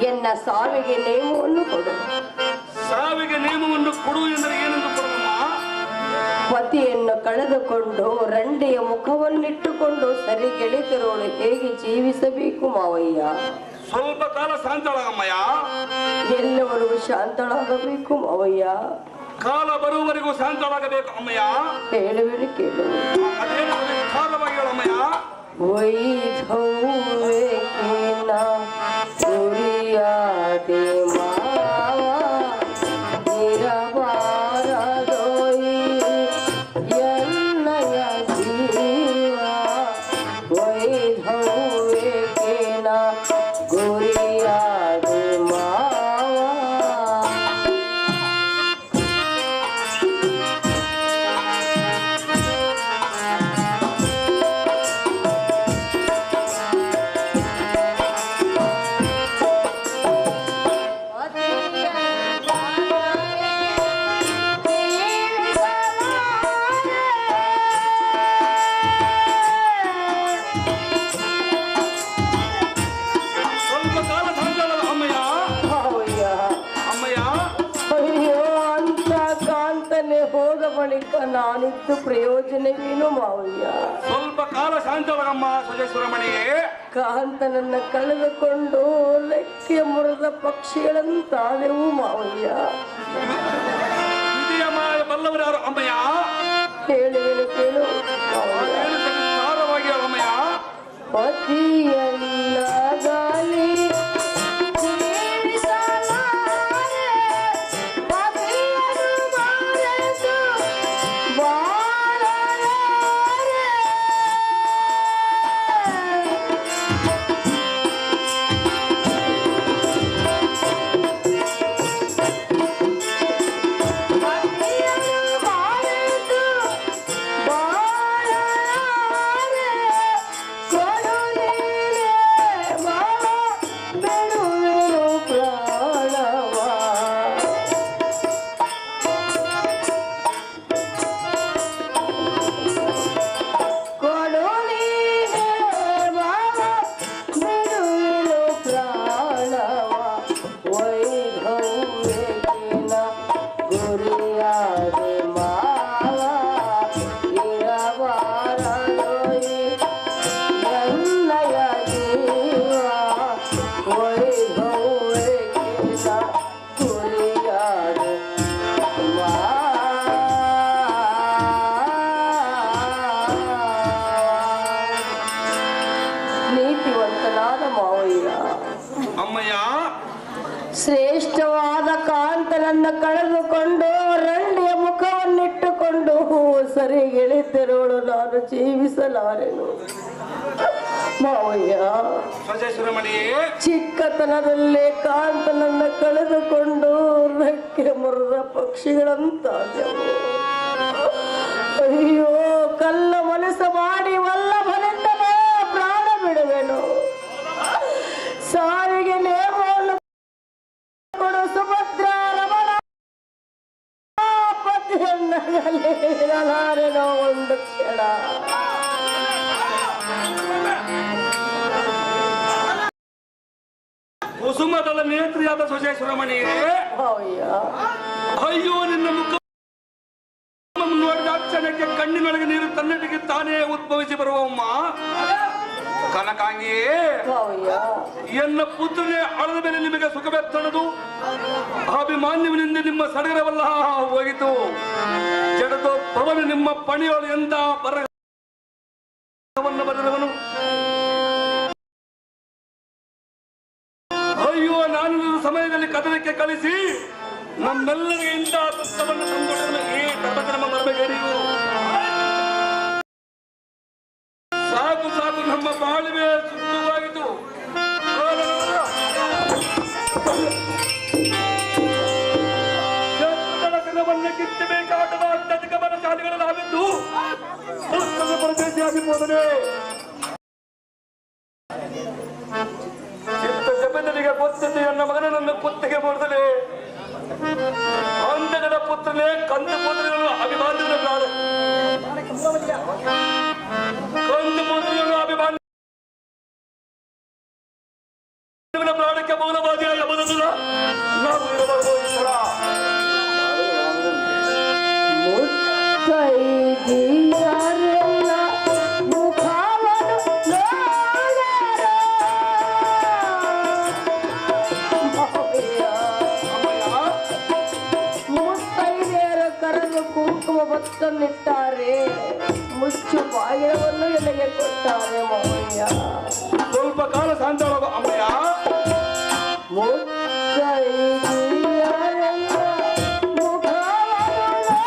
ಎನ್ನ ಸಾವಿಗೆ ನೇಮವನ್ನು ಕೊಡು. ಸಾವಿಗೆ ನೇಮವನ್ನು ಕೊಡು ಎಂದರೆ ಏನೆಂದು ಕೊಡಮ್ಮ? ಪತಿಯನ್ನು ಕಳೆದುಕೊಂಡು ರಂಡೆಯ ಮುಖವನ್ನಿಟ್ಟುಕೊಂಡು ಸರಿ ಗೆಳೆತರೋಳು ಹೇಗೆ ಜೀವಿಸಬೇಕು ಮಾವಯ್ಯ? ಸ್ವಲ್ಪ ಕಾಲ ಶಾಂತಳಾಗಮ್ಮಯ್ಯ. ಎಲ್ಲವರೆಗೂ ಶಾಂತಳಾಗಬೇಕು ಮಾವಯ್ಯ. ಕಾಲ ಬರುವವರೆಗೂ ಶಾಂತಳಾಗಬೇಕು ಅಮ್ಮಯ್ಯ. ಹೇಳುವೆನು ಕೇಳು. ಅದೇನು ವಿಸ್ತಾರವಾಗಿ ಹೇಳಮ್ಮಯ್ಯ. ವೈಧವ್ಯಕೇನ ಗುರಿಯಾದೆ ಮಾವ ಇರಬಾರದೋಯಿ ಎನ್ನಯ ಜೀವ. ವೈಧವ್ಯಕೇನ ಗುರಿಯಾದೆ ಮಾವ. ಹೋದ ಬಳಿಕ ನಾನಿದ್ದು ಪ್ರಯೋಜನವೇನು ಮಾವಯ್ಯ? ಸ್ವಲ್ಪ ಕಾಲ ಶಾಂತಳಗಮ್ಮ ಸುಜೇಶ್ವರಮಣಿಗೆ. ಕಾಂತನನ್ನ ಕಳೆದುಕೊಂಡು ಲೆಕ್ಕೆ ಮುರಿದ ಪಕ್ಷಿಗಳಂತಾದೆವು ಮಾವಯ್ಯ. ವಿಧಿಯ ಬಲ್ಲವರು ಯಾರು ಅಮ್ಮಯ್ಯ? ಹೇಳುವೆನು ಕೇಳು ವಿಸ್ತಾರವಾಗಿ ಅಮ್ಮಯ್ಯ. ಪತಿಯನ್ನ ಗಾಲಿ ಶ್ರೇಷ್ಠವಾದ ಕಾಂತನನ್ನ ಕಳೆದುಕೊಂಡು ರಂಡೆಯ ಮುಖವನ್ನಿಟ್ಟುಕೊಂಡು ಸರಿ ಗೆಳೆತರೋಳು ನಾನು ಜೀವಿಸಲಾರೆನು ಮಾವಯ್ಯ. ಚಿಕ್ಕತನದಲ್ಲೇ ಕಾಂತನನ್ನ ಕಳೆದುಕೊಂಡು ರೆಕ್ಕೆ ಮುರಿದ ಪಕ್ಷಿಗಳಂತಾದೆವು. ಅಯ್ಯೋ, ಕಲ್ಲ ಮನಸ್ಸು ಮಾಡಿ ವಲ್ಲಭನಿಂದಲೇ ಪ್ರಾಣ ಬಿಡುವೆನು. ಸಾವಿಗೆ ನೇಮವನ್ನು ಕೊಡು ಸುಭದ್ರ ರಮಣ. ಪತಿಯನ್ನಾರೆನೋ ಒಂದು ಕ್ಷಣ. ಕುಸುಮದಳ ನೇತ್ರಿಯಾದ ಸುಜೇಶ್ವರಮಣಿಗೆ. ಅಯ್ಯೋ, ನಿನ್ನ ಮುಖ ನೋಡಿದ ಕ್ಷಣಕ್ಕೆ ಕಣ್ಣಿನೊಳಗೆ ನೀರು ತನ್ನಟಿಗೆ ತಾನೇ ಉದ್ಭವಿಸಿ ಬರುವಮ್ಮ. ಕನಕಾಂಗಿಯೇ, ಎನ್ನ ಪುತ್ರನೇ ಅಳದ ಮೇಲೆ ನಿಮಗೆ ಸುಖವೆತ್ತಣದು. ಅಭಿಮಾನ್ಯವಿನಿಂದ ನಿಮ್ಮ ಸಡಗರವಲ್ಲ ಹೋಗಿತು. ಜಡದು ಪವನ ನಿಮ್ಮ ಪಣಿಯೋಳು ಎಂದ ಬರವನ್ನು ಬರೆದವನು. ಅಯ್ಯೋ, ನಾನು ಸಮಯದಲ್ಲಿ ಕದನಕ್ಕೆ ಕಳಿಸಿ ನಮ್ಮೆಲ್ಲರಿಗೆ ಇಂಥ ದುಃಖವನ್ನು ತಂದೊಡಲು ಈ ನಮ್ಮ ಮರಬೇಡಿಯು. ಸಾಕು ಸಾಕು, ನಮ್ಮ ಬಾಳುವೆ ಸುಖವಾಯಿತು. ದಿನವನ್ನು ಕಿತ್ತಬೇಕಾದ ಅತ್ಯಧಿಕ ಮನಶಾಲಿಗಳಾಗಿದ್ದು ಪರದೇಶಿಯಾಗಿ ಹೋದರೆ ಚಿತ್ತ ಜಪದನಿಗೆ ಗೊತ್ತಿದ್ದು ನನ್ನ ಮಗನನ್ನು ಕುತ್ತಿಗೆ ಮಾಡಿದರೆ ಅಂಧಗಡ ಪುತ್ರನೇ ಕಂದು ಪುತ್ರಗಳು ಅಭಿಮಾನ್ಯರ ಪ್ರಾಣ. ಕಂದು ಪುತ್ರಗಳು ಅಭಿಮಾನ್ಯ ಪ್ರಾಣಕ್ಕೆ ಮೌನವಾದಿಯಾದ ಶುಭಾಯವನ್ನು ಎಲ್ಲಿಗೆ ಕೊಟ್ಟಾರೆ ಮಾವಯ್ಯ. ಸ್ವಲ್ಪ ಕಾಲ ಶಾಂತಳಾಗು ಅಮ್ಮಯ್ಯ. ಮುತ್ತೈದೆಯರೆಲ್ಲ ಮುಖವನ್ನು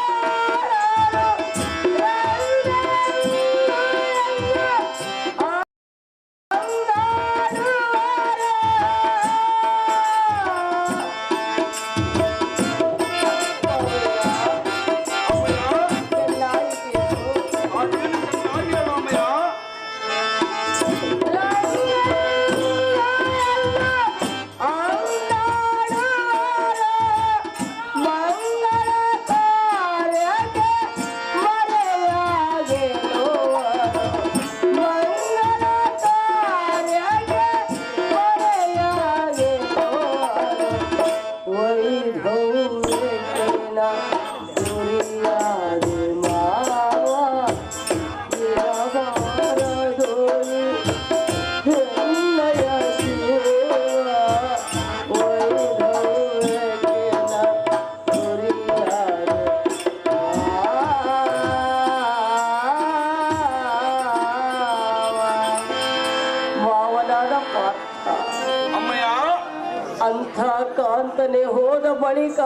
ಅಂಥ ಕಾಂತನೆ ಹೋದ ಬಳಿಕ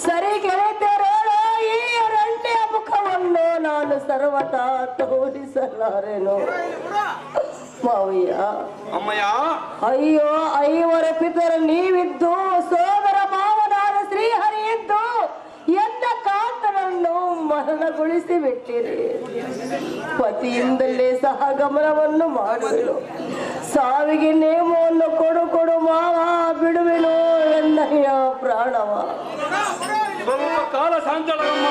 ಸರಿ ಗೆಳೆತರೋಳ ಈ ರಂಟೆಯ ಮುಖವನ್ನು ನಾನು ಸರ್ವತಾ ತೋರಿಸಲಾರೆನು ಮಾವಯ್ಯ. ಅಮ್ಮಯ್ಯ, ಅಯ್ಯೋ ಐವರ ಪಿತರ ನೀವಿದ್ದು ಸೋದರ ಮಾವನಾದ ಶ್ರೀಹರಿ ಇದ್ದು ಎಂದ ಕಾಂತನನ್ನು ಮರಣಗೊಳಿಸಿ ಬಿಟ್ಟಿರಿ. ಪತಿಯಿಂದಲೇ ಸಹ ಗಮನವನ್ನು ಮಾಡುವೆನು. ಸಾವಿಗೆ ನೇಮವನ್ನು ಕೊಡು ಮಾವ, ಬಿಡುವೆನು ಎನ್ನಯ್ಯ ಪ್ರಾಣವ. ಸ್ವಲ್ಪ ಕಾಲ ಶಾಂತಳಮ್ಮ.